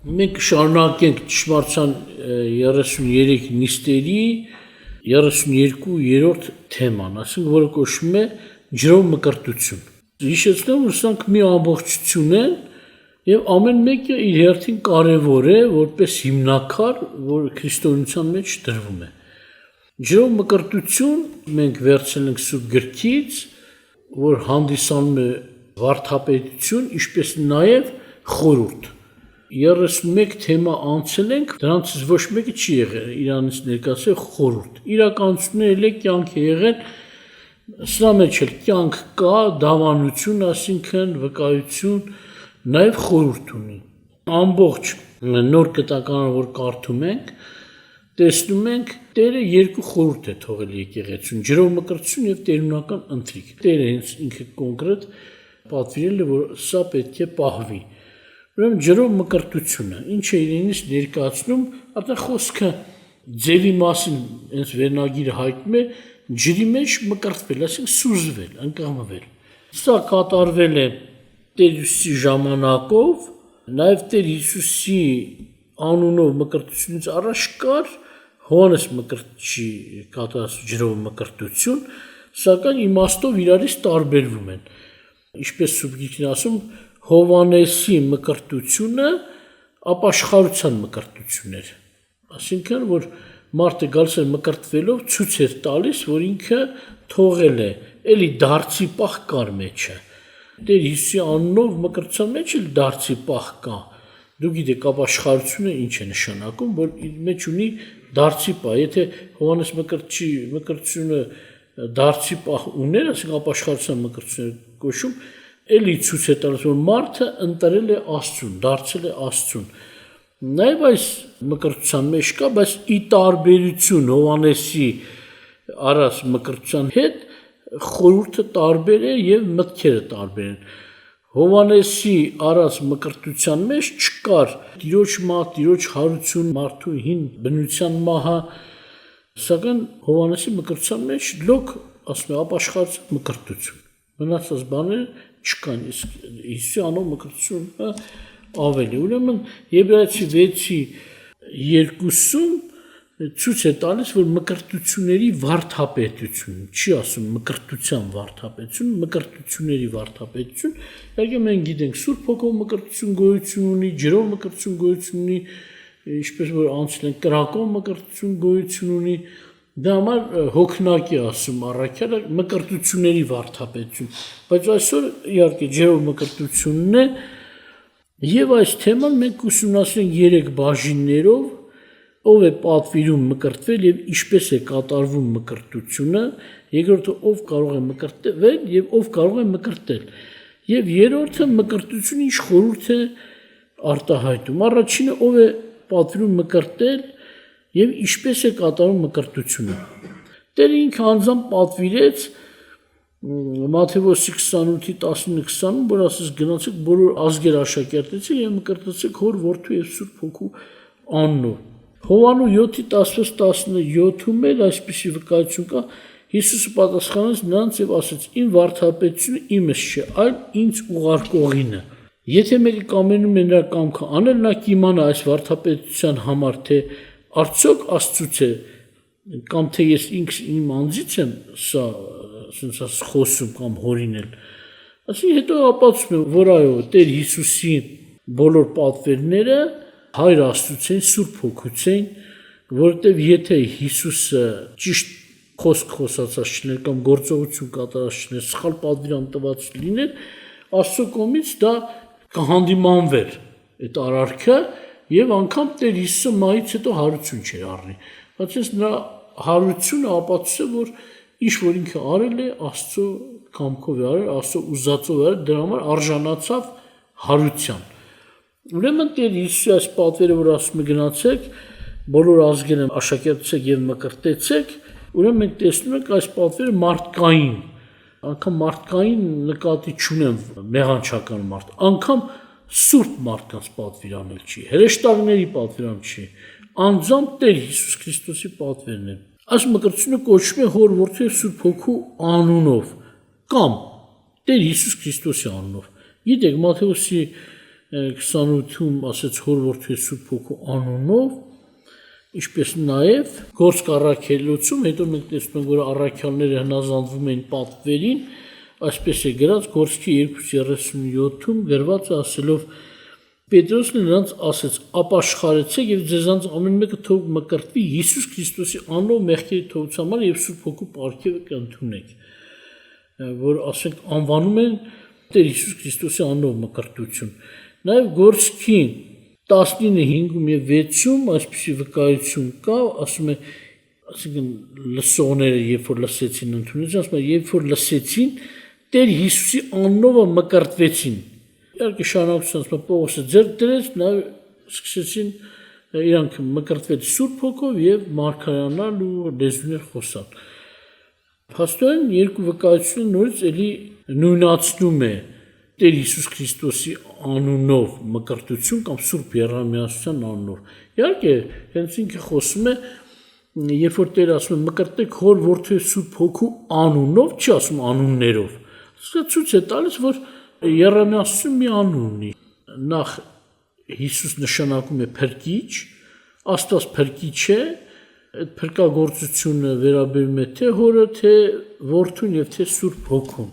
Մենք շարունակենք ճշմարտության 33 նիստերի 32-րդ թեման, ասենք որը կոչվում է ջրով մկրտություն։ Հիշեցնեմ, որ սրանք մի ամբողջություն են եւ ամեն մեկը իր հերթին կարեւոր է որպես հիմնակար, որ քրիստոնեության մեջ դրվում է։ Ջրով մկրտություն մենք վերցել ենք Սուրբ գրքից, որ հանդիսանում է վարդապետություն, ինչպես նաեւ խորհուրդ։ 31 թեմա անցել ենք, դրանցից ոչ մեկը չի եղել Իրանից ներկայացել խորհուրդ։ Իրականությունն էլ կյանք է եղել, սրա մեջ էլ կյանք կա, դավանություն, այսինքն վկայություն, նաև խորհուրդ ունի։ Ամբողջ նոր կտականը, որ կարդում ենք, տեսնում ենք Տերը երկու խորհուրդ է թողել եկեղեցուն՝ ջրով մկրտություն եւ տերունական ընթրիք։ Տերը հենց ինքը կոնկրետ պատվիրել է, որ սա պետք է պահվի։ Ուրեմն ջրով մկրտությունը ինչ է իրենից ներկայացնում, արդեն խոսքը ձևի մասին հենց վերնագիրը հայտնում է ջրի մեջ մկրտվել, այսինքն սուզվել, ընկղմվել։ Սա կատարվել է Տեր Հիսուսի ժամանակով, նաև Տեր Հիսուսի անունով մկրտությունից առաջ կար Հովհաննես Մկրտչի կատարած ջրով մկրտություն, սակայն իմաստով իրարից տարբերվում են։ Ինչպես Սուրբ Գիրքն ասում, Հովհաննեսի մկրտությունը ապաշխարության մկրտություն էր։ Այսինքն, որ մարդը գալիս էր մկրտվելով ցույց էր տալիս, որ ինքը թողել է, էլի դարձի պահ կար մեջը։ Տեր Հիսուսի անունով մկրտության մեջ էլ դարձի պահ կա։ Դու գիտեք, ապաշխարությունը ինչ է նշանակում, որ իր մեջ ունի դարձի պահ։ Եթե Հովհաննես Մկրտչի մկրտությունը դարձի պահ ուներ, ասենք ապաշխարության մկրտությունը կոչում, էլի ցույց է տալիս, որ մարդը ընտրել է Աստծուն, դարձել է Աստծուն։ Նաև այս մկրտության մեջ կա, բայց ի տարբերություն Հովհաննեսի արած մկրտության հետ խորհուրդը տարբեր է եւ մտքերը տարբեր են։ Հովհաննեսի արած մկրտության մեջ չկար Տիրոջ մահ, Տիրոջ հարություն, մարդու հին բնության մահը, սակայն Հովհաննեսի մկրտության մեջ լոկ, ասում է, ապաշխարության մկրտություն։ Մնացած բաները չկան, իսկ Հիսուսի անունով մկրտությունը ավելի։ Ուրեմն Եբրայեցի 6:2-ում ցույց է տալիս, որ մկրտությունների վարդապետություն, չի ասում մկրտության վարդապետություն, մկրտությունների վարդապետություն, իհարկե մենք գիտենք Սուրբ Հոգով մկրտություն գոյություն ունի, ջրով մկրտություն գոյություն ունի, ինչպես որ անցել են կրակով մկրտություն գոյություն ունի, դա համար հոգնակի ասում առաքյալը մկրտությունների վարդապետություն, բայց այսօր իհարկե ջրով մկրտությունն է, եւ այս թեման մենք ուսումնասիրենք 3 բաժիններով, ով է պատվիրում մկրտվել եւ ինչպես է կատարվում մկրտությունը, երկրորդը ով կարող է մկրտվել եւ ով կարող է մկրտել, եւ երրորդը մկրտությունը ինչ խորհուրդ է արտահայտում։ Առաջինը ով է պատվիրում մկրտել եւ ինչպես է կատարում մկրտությունը։ Տերը ինքը անձամբ պատվիրեց Մատթեոս 28:19-20, որ ասես գնացեք բոլոր ազգեր աշակերտեցեք եւ մկրտեցեք Հոր, Որդու եւ Սուրբ Հոգու անունով։ Հովանու 7:16-17-ում էլ այսպիսի վկայություն կա, Հիսուսը պատասխանեց նրանց եւ ասաց. Իմ վարդապետությունը իմս չէ, այլ ինձ ուղարկողինը։ Եթե մեկը կամենում է նրա կամքը անել, նա կիմանա այս վարդապետության համար, թե արդյոք Աստծուց է, կամ թե ես ինքս իմ անձից եմ սա ասես խոսում կամ հորինել։ Այսինքն հետո ապացուցում է, որ այո, Տեր Հիսուսի բոլոր պատվերները Հայր Աստծուց են, Սուրբ Հոգուց են, որովհետև եթե Հիսուսը ճիշտ խոսք խոսացած չներ կամ գործողություն կատարած չներ, սխալ պատվիրան տված լիներ, Աստծո կողմից դա կհանդիմանվեր այդ արարքը եւ անգամ Տեր Հիսուսը մահից հետո հարություն չէր առնի։ Բայց այս նրա հարությունը ապացուցում է, որ ինչ որ ինքը արել է, Աստծո կամքով է արել, Աստծո ուզածով է արել, դրա համար արժանացավ հարության։ Ուրեմն Տեր Հիսուսի այս պատվերը, որ ասում է գնացեք, բոլոր ազգերը աշակերտեցեք եւ մկրտեցեք, ուրեմն մենք տեսնում ենք այս պատվերը մարդկային, անգամ մարդկային նկատի չունեն մեղանչական մարդ, անգամ սուրբ մարդկանց պատվիրանել չի, հրեշտակների պատվիրան չի, անձամբ Տեր Հիսուս Քրիստոսի պատվերն են։ Այս մկրտությունը կոչվում է Հոր, Որդու եւ Սուրբ Հոգու անունով կամ Տեր Հիսուս Քրիստոսի անունով։ Գիտեք, Մատթեոսի 28-ում ասեց հոր որդու Սուրբ Հոգու անունով, ինչպես նաև գործք առաքելոցում, հետո մենք տեսնում ենք, որ առաքյալները հնազանդվում էին պատվերին, այսպես է գրած գործքի 2:37-ում գրված ասելով Պետրոսն նրանց ասեց. «Ապաշխարեցեք եւ ձեզանց ամեն մեկը թող մկրտվի Հիսուս Քրիստոսի անունով մեղքերի թողության համար եւ Սուրբ Հոգու պարգևը կընդունեք», որ ասենք անվանում են Տեր Հիսուս Քրիստոսի անունով մկրտություն։ Նաեւ գործքի 19:5-ում եւ 6-ում այսպիսի վկայություն կա, ասում է, ասենք լսողները երբ որ լսեցին ընդունեցին, ասում է, երբ որ լսեցին, Տեր Հիսուսի անունով մկրտվեցին։ Իհարկե շարունակություն ասում է Պողոսը ձեռք դրեց, նաև սկսեցին իրանք մկրտվել Սուրբ Հոգով եւ մարգարանալ ու լեզուներ խոսալ։ Փաստորեն երկու վկայությունը նորից էլի նույնացնում է Տեր Հիսուս Քրիստոսի անունով մկրտություն կամ Սուրբ Եռամիասության անունով։ Իհարկե, հենց ինքը խոսում է, երբ որ Տերը ասում է մկրտեք հոր որդու Սուրբ Հոգու անունով, չի ասում անուններով։ Սա ցույց է տալիս, որ Եռամիասություն մի անուն ունի։ Նախ Հիսուս նշանակում է փրկիչ, Աստված փրկիչ է, այդ փրկagorցությունը վերաբերում է թե հորը, թե որդուն եւ թե Սուրբ Հոգուն։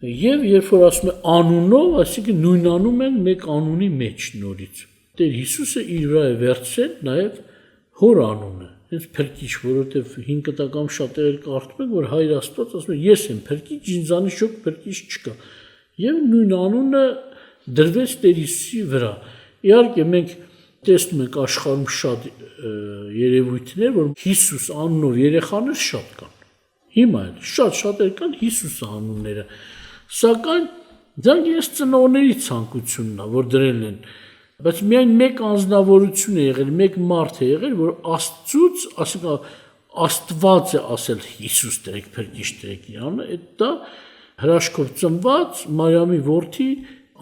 Եվ երբ որ ասում է անունով, այսինքն նույնանում են մեկ անունի մեջ նորից։ Տեր Հիսուսը իր վրա է վերցրել նաև հոր անունը, հենց փրկիչ, որովհետև 5 կտակամ շատեր կարդում ենք, որ Հայր Աստված ասում է ես եմ փրկիչ, ինձանից շոկ փրկիչ չկա։ Եվ նույն անունը դրվեց Տեր Հիսուսի վրա։ Իհարկե մենք տեսնում ենք աշխարհում շատ երևույթներ, որ Հիսուս անունով երեխաներ շատ կան։ Հիմա էլ շատ կան Հիսուս անունները։ Սակայն դա ես ծնողների ցանկությունն է, որ դրել են, բայց միայն մեկ անձնավորություն է եղել, մեկ մարդ է եղել, որ Աստծուց, ասենք Աստված է ասել Հիսուս դրեք, փրկիչ դրեք իրանը, այդ դա հրաշքով ծնված Մարիամի որդի,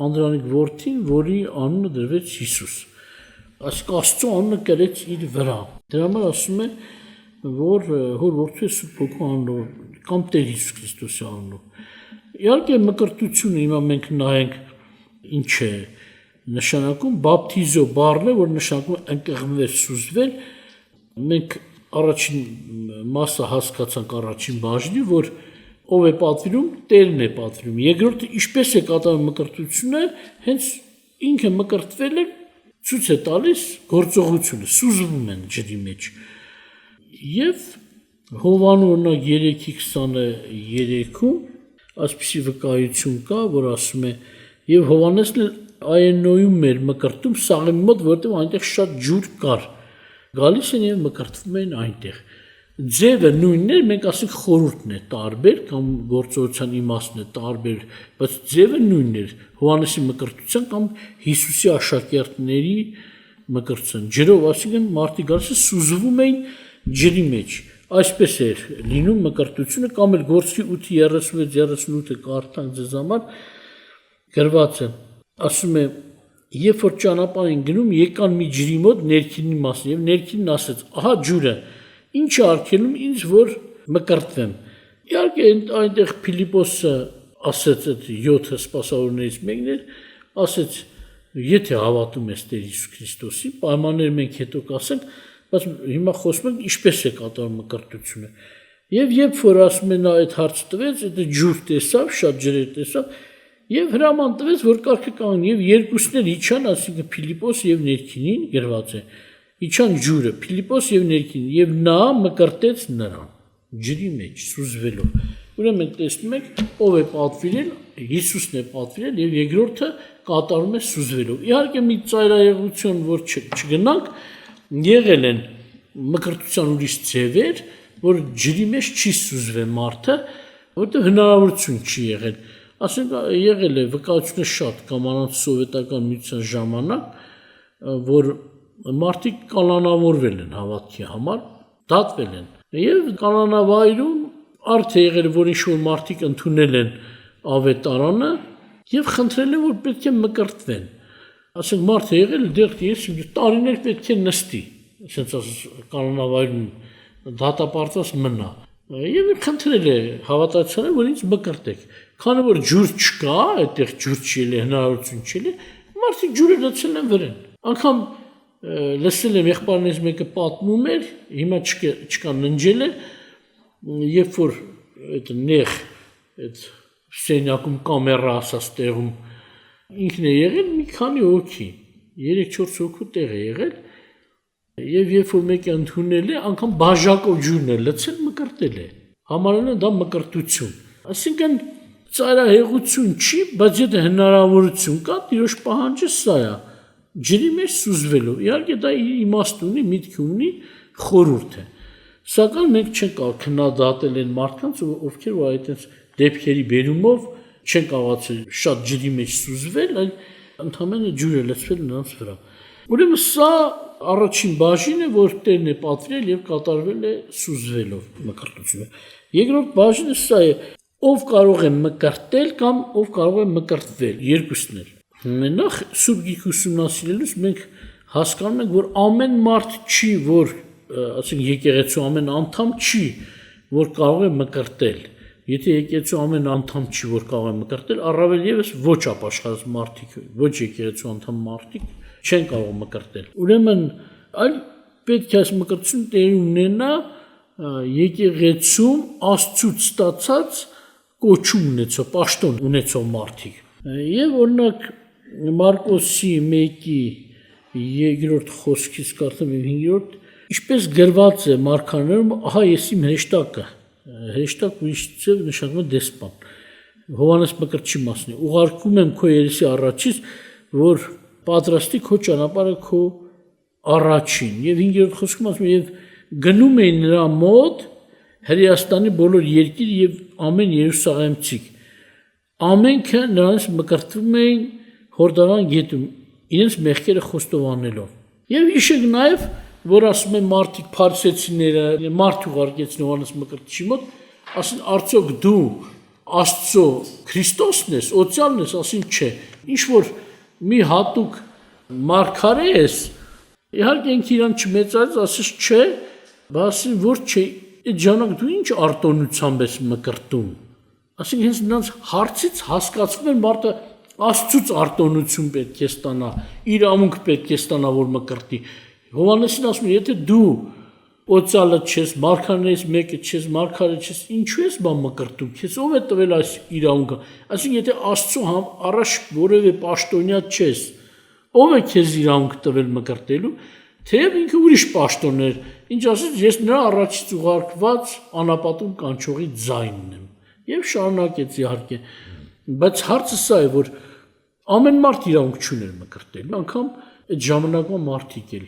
Անդրանիկ որդին, որի անունը դրվեց Հիսուս։ Այսինքն Աստծո անունը կրեց իր վրա։ Դրա համար ասում է, որ հոր որդու Սուրբ Հոգու անունով կամ Տեր Հիսուս Քրիստոսի անունով։ Իհարկե մկրտությունը հիմա մենք նայենք ինչ է նշանակում, բապտիզո բառն է, որ նշանակում է ընկղմվել, սուզվել։ Մենք առաջին մասը հասկացանք առաջին բաժնի, որ ով է պատվիրում, Տերն է պատվիրում։ Երկրորդը ինչպես է կատարում մկրտությունը, հենց ինքը մկրտվել է, ցույց է տալիս գործողությունը, սուզվում են ջրի մեջ։ Եվ Հովհաննես օրինակ 3:23-ում այսպիսի վկայություն կա, որ ասում է եւ Հովհաննեսն Այենոյում էր մկրտում սաղի մոտ, որտեղ այնտեղ շատ ջուր կար։ Գալիս են եւ մկրտվում են այնտեղ։ Ձևը նույնն է, մենք ասենք խորհուրդն է տարբեր կամ գործողության իմաստն է տարբեր, բայց ձևը նույնն է։ Հովհաննեսի մկրտության կամ Հիսուսի աշակերտների մկրտության ջրով, ասենք մարդիկ գալիս սուզվում էին ջրի մեջ։ Այսպես էր լինում մկրտությունը կամ էլ գործքի 8:36-38-ը կարդանք ձեզ համար գրված է, ասում է, երբ որ ճանապարհ են գնում, եկան մի ջրի մոտ ներքինի մասն եւ ներքինն ասեց. «Ահա ջուրը, ինչ է արգելում ինձ, որ մկրտվեմ»։ Իհարկե այնտեղ Փիլիպոսը ասեց այդ 7 սպասավորներից մեկն էր, ասեց. «Եթե հավատում ես Տեր Հիսուս Քրիստոսին, պայմաններ մենք հետո կասենք, բայց հիմա խոսում ենք ինչպես է կատարում մկրտությունը»։ Եվ երբ որ ասում են այդ հարցը տվեց, այդ ջուր տեսավ, շատ ջրեր տեսավ, եւ հրաման տվեց, որ կարգը կանգնի, եւ երկուսն էլ իջան, ասինքն Փիլիպոս եւ ներքինին գրված է։ Իջան ջուրը, Փիլիպոս եւ ներքինին, եւ նա մկրտեց նրան ջրի մեջ սուզվելով։ Ուրեմն մենք տեսնում ենք, ով է պատվիրել, Հիսուսն է պատվիրել եւ երկրորդը կատարում է սուզվելով։ Իհարկե մի ծայրահեղություն, որ չգնանք, եղել են մկրտության ուրիշ ձևեր, որ ջրի մեջ չի սուզվել մարդը, որտեղ հնարավորություն չի եղել։ Ասենք եղել է վկայությունը շատ կամանանց սովետական միության ժամանակ, որ մարդիկ կալանավորվել են հավատքի համար, դատվել են։ Եվ կանանավայրում արդ է եղել, որ ինչ-որ մարդիկ ընդունել են ավետարանը եւ խնդրել են, որ պետք է մկրտվեն։ Ասենք մարդ է եղել, դեռ ես տարիներ պետք է նստի, ասենց կանանավայրում դատապարտված մնա։ Եվ խնդրել է հավատացյալը, որ ինձ մկրտեք։ Քանի որ ջուր չկա, այդտեղ ջուր չի ելի, հնարավորություն չի ելի, Մարդիկ ջուրը լցել են վրան։ Անկամ լսել եմ եղբայրներից մեկը պատմում էր, հիմա չկա ննջել է, երբ որ այդ նեղ այդ սենյակում կամերա ասած տեղում ինքն է եղել մի քանի հոգի, 3-4 հոգու տեղ է եղել, եւ երբ որ մեկը ընդունել է, անգամ բաժակով ջուրն է լցել մկրտել է։ Համարել են դա մկրտություն։ Այսինքն ծայրահեղություն չի, բայց եթե հնարավորություն կա, տիրոջ պահանջը սա է։ Ջրի մեջ սուզվելով։ Իհարկե դա իր իմաստ ունի, միտք ունի, խորհուրդ է։ Սակայն մենք չենք կարող քննադատել այն մարդկանց, ովքեր որ այդպես դեպքերի բերումով չեն կարողացել շատ ջրի մեջ սուզվել, այլ ընդհանրապես ջուրը լցվել նրանց վրա։ Ուրեմն սա առաջին բաժինը, որ Տերն է պատվիրել եւ կատարվել է սուզվելով մկրտությունը։ Երկրորդ բաժինը սա է, ով կարող է մկրտել կամ ով կարող է մկրտվել, երկուսն էլ։ Նախ Սուրբ Գիրք ուսումնասիրելուց մենք հասկանում ենք, որ ամեն մարդ չի, որ ասենք եկեղեցու ամեն անդամ չի, որ կարող է մկրտել։ Եթե եկեղեցու ամեն անդամ չի, որ կարող է մկրտել, առավել եւս ոչ ապաշխարած մարդիկ, ոչ եկեղեցու անդամ մարդիկ չեն կարող մկրտել։ Ուրեմն այլ պետք է այս մկրտությունը տեղի ունենա եկեղեցում Աստծուց ստացած կոչում ունեցող, պաշտոն ունեցող մարդիկ։ Եվ օրինակ Մարկոսի 1-րդ խոսքից կարդամ եւ 5-րդ, ինչպես գրված է մարգարեներում, ահա ես իմ հրեշտակը, հրեշտակ ուրիշ ձև նշանակում է դեսպան։ Հովհաննես Մկրտչի մասն է։ Ուղարկում եմ քո երեսի առաջից, որ պատրաստի քո ճանապարհը քո առաջին։ Եվ 5-րդ խոսքում ասում է, եւ գնում էին նրա մոտ Հրեաստանի բոլոր երկիր եւ ամեն երուսաղեմցիք։ Ամենքը նրանց մկրտվում էին Հորդանան գետում, իրենց մեղքերը խոստովանելով։ Եվ հիշեք նաեւ, որ ասում են մարդիկ փարիսեցիները, մարդ ուղարկեցին Հովհաննես Մկրտչի մոտ, ասին արդյոք դու Աստծո Քրիստոսն ես, օծյալն ես, ասին չէ։ Ինչ որ մի հատուկ մարգարե ես, իհարկե ինքը իրան չմեծարեց, ասես չէ, բասին որ չէ, այդ ժամանակ դու ինչ արտոնությամբ ես մկրտում։ Ասենք հենց նրանց հարցից հասկացվում է մարդը Աստծուց արտոնություն պետք է ստանա, իրավունք պետք է ստանա, որ մկրտի։ Հովհաննեսին ասում է, եթե դու օծալը չես, մարգարեներից մեկը չես, մարգարե չես, ինչու ես բան մկրտում, քեզ ով է տվել այս իրավունքը։ Այսինքն եթե Աստծո առաջ որևէ պաշտոնյա չես, ով է քեզ իրավունք տվել մկրտելու, թեև ինքը ուրիշ պաշտոն էր, ինչ ասես, ես նրա առաջից ուղարկված անապատում կանչողի ձայնն եմ։ Եվ շարունակեց իհարկե, բայց հարցը սա է, որ ամեն մարդ իրավունք չուներ մկրտելու, անգամ այդ ժամանակվա մարդիկ էլ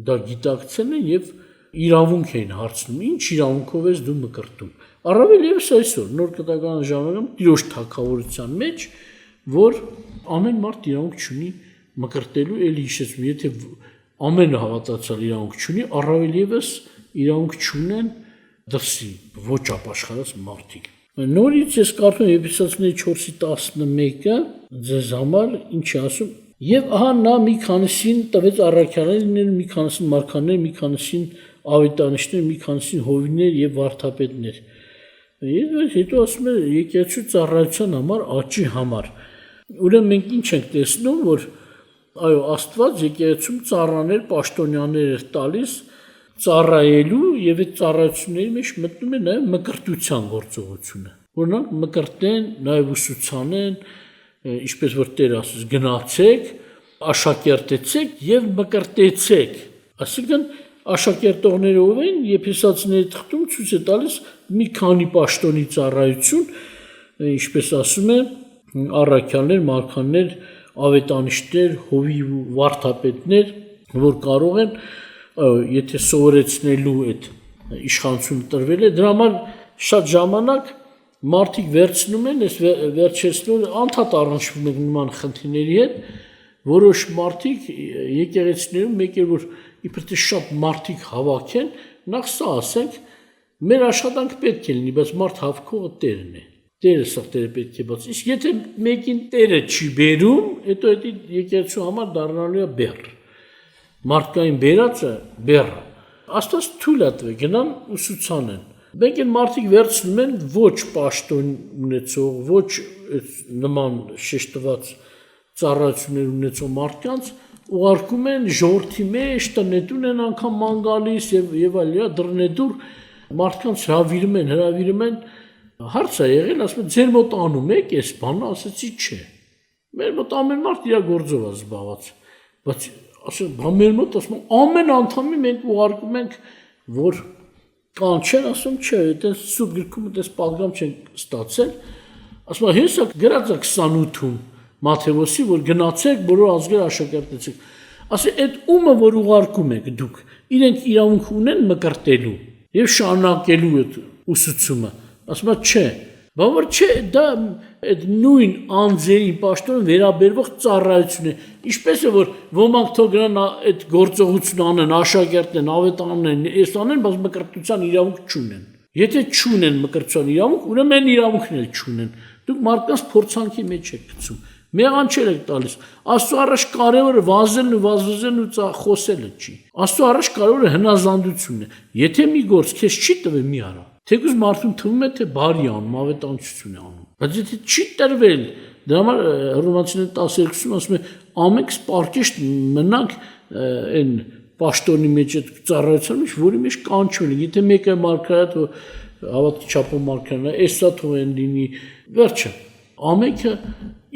դա գիտակցել են եւ իրավունք էին հարցնում, ինչ իրավունքով ես դու մկրտում։ Առավել եւս այսօր նոր կտական ժամանակում Տիրոջ թագավորության մեջ, որ ամեն մարդ իրավունք չունի մկրտելու, ելի հիշեցնում, եթե ամեն հավատացյալ իրավունք չունի, առավել եւս իրավունք չունեն դրսի ոչ ապաշխարած մարդիկ։ Նորից ես կարդում եմ Եփեսացիների 4:11-ը ձեզ համար ինչ է ասում, եւ ահա նա մի քանիսին տվեց առաքյալներ, մի քանիսին մարգարեներ, մի քանիսին ավետարանիչներ, մի քանիսին հովիվներ եւ վարդապետներ։ Եվ հետո ասում է եկեղեցու ծառայության համար, աճի համար։ Ուրեմն մենք ինչ ենք տեսնում, որ այո, Աստված եկեղեցում ծառաներ, պաշտոնյաներ էր տալիս ծառայելու եւ այդ ծառայությունների մեջ մտնում է նաեւ մկրտության գործողությունը։ Օրինակ մկրտեն, նաեւ ուսուցանեն, ինչպես որ Տերը ասես, գնացեք, աշակերտեցեք եւ մկրտեցեք։ Այսինքն աշակերտողները ով են, Եփեսացիների թղթում ցույց է տալիս մի քանի պաշտոնի ծառայություն, ինչպես ասում է, առաքյալներ, մարգարեներ, ավետարանիչներ, հովիվ ու վարդապետներ, որ կարող են եթե սովորեցնելու այդ իշխանությունը տրվել է, դրա համար շատ ժամանակ մարդիկ վերցնում են, վերջեցնում անդադ առնչվում են նման խնդիրների հետ, որոշ մարդիկ եկեղեցիներում մեկ է որ իբր թե շատ մարդիկ հավաքեն, նախ սա ասենք, մեր աշխատանք պետք է լինի, բայց մարդ հավաքողը Տերն է։ Տերը սա Տերը պետք է բաց։ Իսկ եթե մեկին Տերը չի բերում, հետո այդ եկեղեցու համար դառնալու է բեռ։ Մարդկային բերածը բեռը։ Աստված թույլ է տվել, գնան ուսուցանեն։ Մենք այն մարդիկ վերցնում են ոչ պաշտոն ունեցող, ոչ նման շեշտված ծառայություններ ունեցող մարդկանց ուղարկում են ժողովրդի մեջ, տնետուն են անգամ ման գալիս եւ այլ, դռնեդուր մարդկանց հրավիրում են, հարց է եղել, ասում են ձեր մոտ անում եք այս բանը, ասեցի չէ։ Մեր մոտ ամեն մարդ իր գործով է զբաղված, բայց ասում մեր մոտ ասում ամեն անդամի մենք ուղարկում ենք, որ կանչեն, ասում չէ, այդպես սուրբ գրքում այդպես պատգամ չեն ստացել, ասում հեսա գրած է 28-ում Մատթեոսի, որ գնացեք բոլոր ազգեր աշակերտեցեք։ Ասի այդ ումը որ ուղարկում եք դուք, իրենք իրավունք ունեն մկրտելու եւ շարունակելու այդ ուսուցումը։ Ասում չէ, բավար չէ, դա այդ նույն անձերի պաշտոնը վերաբերվող ծառայություն է։ Ինչպես է որ ոմանք թող գնան այդ գործողություն անեն, աշակերտեն, ավետարանեն, այս անեն, բայց մկրտության իրավունք չունեն։ Եթե չունեն մկրտության իրավունք, ուրեմն այն իրավունքն էլ չունեն։ Դուք մարդկանց փորձանքի մեջ եք գցում։ Մեղանչել եք տալիս։ Աստծո առաջ կարևորը վազելն ու վազվզելն ու խոսելը չի։ Աստծո առաջ կարևորը հնազանդությունն է։ Եթե մի գործ քեզ չի տվել, մի արա։ Թեկուզ մարդուն թվում է թե բարի անում, ավետարանչություն է անում։ Բայց եթե չի տրվել, դրա համար Հռոմեացիներին 12-ում ասում է ամենք սպարկեշտ մնանք այն պաշտոնի մեջ այդ ծառայության մեջ, որի մեջ կանչում են։ Եթե մեկը մարգարետ ու հավատքի չափով մարգարեն է, էսա թող են լինի, վերջը։ Ամենքը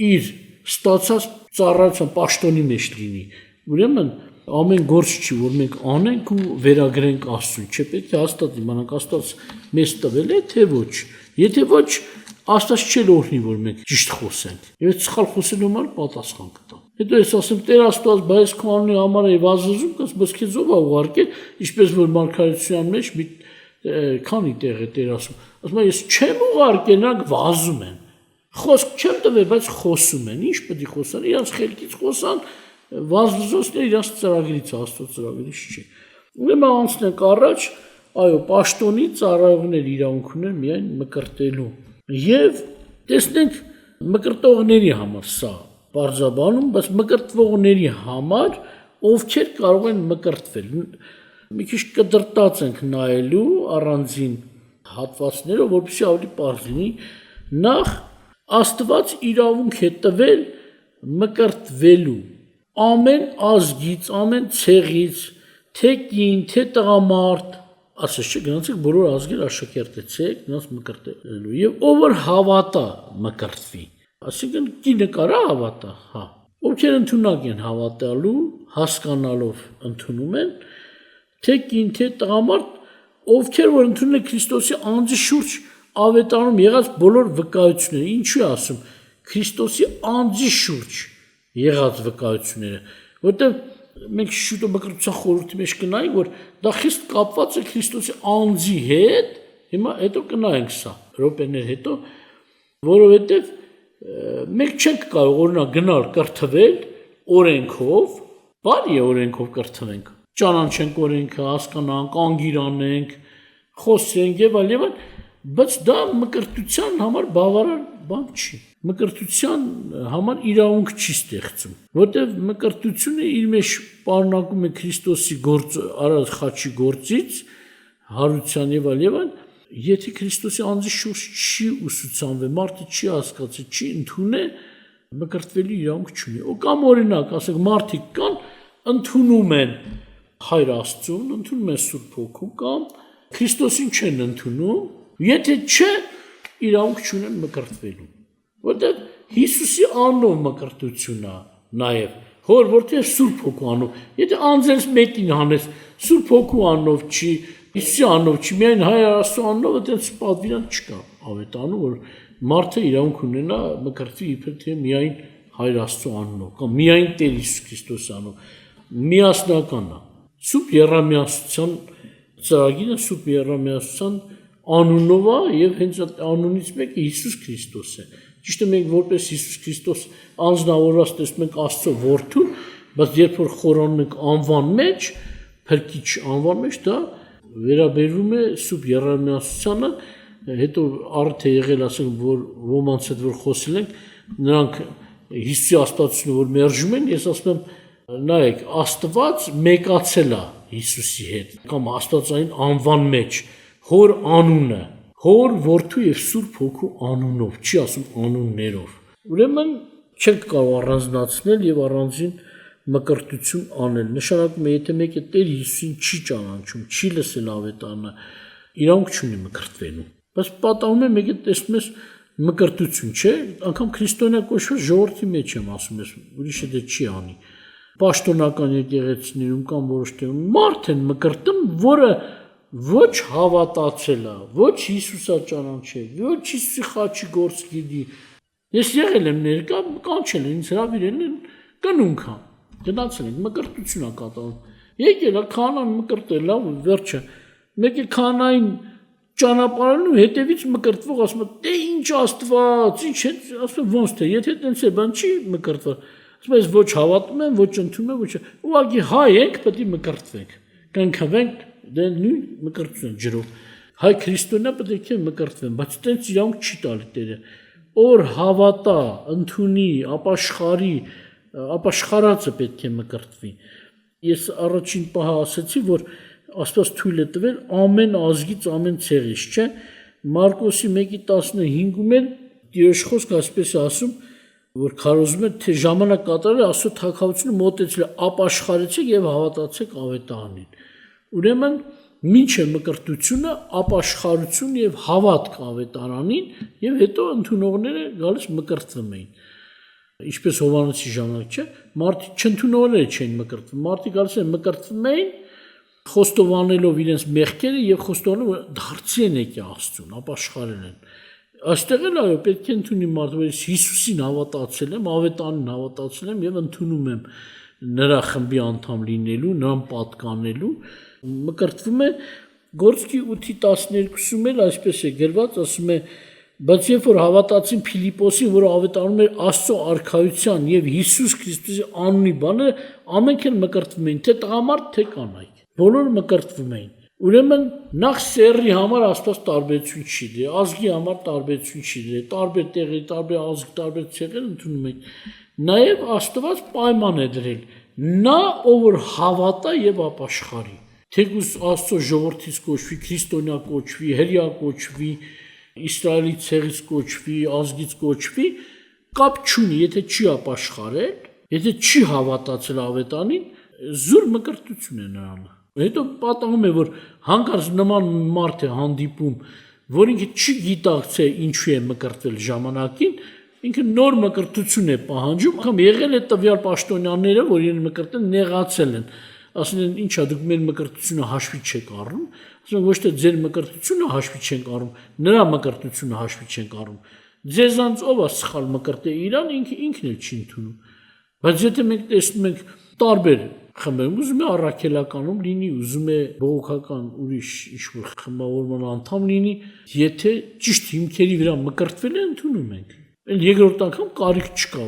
իր ստացած ծառայության պաշտոնի մեջ լինի։ Ուրեմն ամեն գործ չի, որ մենք անենք ու վերագրենք Աստծուն, չէ՞ պետք է հաստատ իմանանք Աստված մեզ տվել է թե ոչ։ Եթե ոչ, Աստված չի օրհնի, որ մենք ճիշտ խոսենք։ Եվ սխալ խոսելու համար պատասխան կտա։ Հետո ես ասեմ Տեր Աստված, բայց քո անունի համար է վազվզում, բայց քեզ ով է ուղարկել, ինչպես որ մարգարեության մեջ մի քանի տեղ է Տեր ասում։ Ասում է ես չեմ ուղարկել, նրանք վազում են։ Խոսք չեմ տվել, բայց խոսում են։ Ինչ պետք է խոսան, իրանց խելքից խոսան, վազվզոցները իրանց ծրագրից, Աստծո ծրագրից չի։ Ուրեմն անցնենք առաջ, այո, պաշտոնի ծառայողներ իրավունք ունեն միայն մկրտելու։ Եվ տեսնենք մկրտողների համար սա բարձաբանում, բայց մկրտվողների համար ովքեր կարող են մկրտվել։ Մի քիչ կդրտած ենք նայելու առանձին հատվածները, որպեսզի ավելի պարզ լինի։ Նախ Աստված իրավունք է տվել մկրտվելու ամեն ազգից, ամեն ցեղից, թե կին, թե տղամարդ, ասես չէ, գնացեք բոլոր ազգեր աշակերտեցեք, նրանց մկրտելու եւ ով որ հավատա մկրտվի։ Այսինքն կինը կարա հավատա, հա։ Ովքեր ընդունակ են հավատալու, հասկանալով ընդունում են, թե կին, թե տղամարդ, ովքեր որ ընդունել են Քրիստոսի անձի շուրջ ավետարանում եղած բոլոր վկայությունները, ինչու է ասում Քրիստոսի անձի շուրջ եղած վկայությունները, որտեղ մենք շուտով մկրտության խորհրդի մեջ կնայենք, որ դա խիստ կապված է Քրիստոսի անձի հետ, հիմա հետո կնայենք սա, րոպեներ հետո, որովհետև մենք չենք կարող օրինակ գնալ կրթվել օրենքով, բարի է օրենքով կրթվենք, ճանաչենք օրենքը, հասկանանք, անգիր անենք, խոսենք եւ այլ, բայց դա մկրտության համար բավարար բան չի։ Մկրտության համար իրավունք չի ստեղծում, որտեղ մկրտությունը իր մեջ պարունակում է Քրիստոսի արած խաչի գործից, հարության եւ այլ, եթե Քրիստոսի անձի շուրջ չի ուսուցանվել, մարդը չի հասկացել, չի ընդունել, մկրտվելու իրավունք չունի։ Ու կամ օրինակ, ասենք մարդիկ կան, ընդունում են Հայր Աստծուն, ընդունում են Սուրբ Հոգու կամ Քրիստոսին չեն ընդունում, եթե չէ, իրավունք չունեն մկրտվելու։ Որտեղ Հիսուսի անունով մկրտությունն է նաև, որտեղ Սուրբ Հոգու անունով, եթե անձերս մեկին հանես, Սուրբ Հոգու անունով չի, Հիսուսի անունով չի, միայն Հայր Աստծո անունով, այդպես պատվիրան չկա ավետանում, որ մարդը իրավունք ունենա մկրտվի իբր թե միայն Հայր Աստծո անունով, կամ միայն Տեր Հիսուս Քրիստոսի անունով, միասնական է։ Սուրբ Եռամիասության ծրագիրը Սուրբ Եռամիասության անունով է եւ հենց այդ անունից մեկը Հիսուս Քրիստոս է։ Ճիշտ է մենք որպես Հիսուս Քրիստոս անձնավորված տեսնում ենք Աստծո որդուն, բայց երբ որ խորանում ենք անվան մեջ, փրկիչ անվան մեջ, դա վերաբերվում է Սուրբ Եռամիասությանը, հետո արդեն եղել ասենք որ ոմանց հետ որ խոսել ենք, նրանք Հիսուսի աստվածությունը որ մերժում են, ես ասում եմ նայեք, Աստված մեկացել է Հիսուսի հետ, կամ աստվածային անվան մեջ, Հոր անունը, Հոր, Որդու եւ Սուրբ Հոգու անունով, չի ասում անուններով։ Ուրեմն չենք կարող առանձնացնել եւ առանձին մկրտություն անել։ Նշանակում է, եթե մեկը Տեր Հիսուսին չի ճանաչում, չի լսել ավետարանը, իրանք չունի մկրտվելու։ Բայց պատահում է մեկը տեսնում ես մկրտություն, չէ՞, անգամ քրիստոնյա կոչված ժողովրդի մեջ եմ ասում ես, ուրիշը դե չի անի։ Պաշտոնական եկեղեցիներում կամ որոշ տեղում մարդ են մկրտում, որը ոչ հավատացել է, ոչ Հիսուսա ճանաչել, ոչ Հիսուսի խաչի գործ գիտի։ Ես եղել եմ ներկա, կանչել են, ինձ հրավիրել են կնունք ա, գնացել ենք, մկրտություն ա կատարում։ Եկել ա քահանան մկրտել ա, վերջը, մեկը քահանային ճանապարհին ու հետևից մկրտվող ասում է, դե ինչ Աստված, ինչ է, ասում ոնց թե, եթե տենց է բան չի մկրտվել։ Ասում ես ոչ հավատում եմ, ոչ ընդունում եմ, ոչ ուղղակի հայ ենք, պետք է մկրտվենք։ Կնքվենք, դե նույն մկրտություն ջրով։ Հայ քրիստոնյա պետք է մկրտվեն, բայց տենց իրանք չի տալի Տերը։ Որ հավատա, ընդունի, ապաշխարածը պետք է մկրտվի։ Ես առաջին պահը ասացի, որ Աստված թույլ է տվել ամեն ազգից, ամեն ցեղից, չէ՞։ Մարկոսի 1:15-ում էլ Տիրոջ խոսքը ասպես է ասում, որ քարոզում է, թե ժամանակ կատարել Աստծո թագավորությունը մոտեցել է, ապաշխարեցեք եւ հավատացեք ավետարանին։ Ուրեմն մինչև մկրտությունը ապաշխարություն եւ հավատք ավետարանին եւ հետո ընդունողները գալիս մկրտվում էին։ Ինչպես Հովանեսի ժամանակ, չէ՞, մարդիկ չընդունողները չէին մկրտվում, մարդիկ գալիս են մկրտվում էին, խոստովանելով իրենց մեղքերը եւ խոստովանելով դարձի են եկել Աստծուն, ապաշխարել են։ Այստեղ էլ այո, պետք է ընդունի մարդը, որ Հիսուսին հավատացել եմ, ավետարանին հավատացել եմ եւ ընդունում եմ նրա խմբի անդամ լինելու, նրան պատկանելու, մկրտվում է Գործքի 8:12-ում էլ այսպես է գրված, ասում է, բայց երբ որ հավատացին Փիլիպոսին, որը ավետարանում էր Աստծո արքայության եւ Հիսուս Քրիստոսի անունի բաները, ամենք էլ մկրտվում էին, թե տղամարդ, թե կանայք, բոլորը մկրտվում էին։ Ուրեմն նախ սեռի համար Աստված տարբերություն չի դրել, ազգի համար տարբերություն չի դրել, տարբեր տեղի, տարբեր ազգ, տարբեր ցեղեր ընդունում են։ Նաեւ Աստված պայման է դրել. նա ով որ հավատա եւ ապաշխարի։ Թեկուզ Աստծո ժողովրդից կոչվի, քրիստոնյա կոչվի, հրյա կոչվի, Իսրայելի ցեղից կոչվի, ազգից կոչվի, կապ չունի, եթե չի ապաշխարել, եթե չի հավատացել ավետանին, զուր մկրտություն է նրան։ Հետո պատահում է, որ հանկարծ նման մարդ է հանդիպում, որ ինքը չի գիտակցել ինչու է մկրտվել ժամանակին, ինքը նոր մկրտություն է պահանջում, անգամ եղել է տվյալ պաշտոնյաները, որ իրեն մկրտել նեղացել են, ասում են ինչա դուք մեր մկրտությունը հաշվի չեք առնում, ասում են ոչ թե ձեր մկրտությունը հաշվի չենք առնում, նրա մկրտությունը հաշվի չենք առնում, ձեզանց ով է սխալ մկրտել իրան, ինքն էլ չի ընդունում, բայց եթե մենք տեսնում ենք տարբեր խմբեր, ուզում է առաքելականում լինի, ուզում է բողոքական ուրիշ ինչ-որ խմբավորման անդամ լինի, եթե ճիշտ հիմքերի վրա մկրտվել է, ընդունում ենք։ Էլ երկրորդ անգամ կարիք չկա,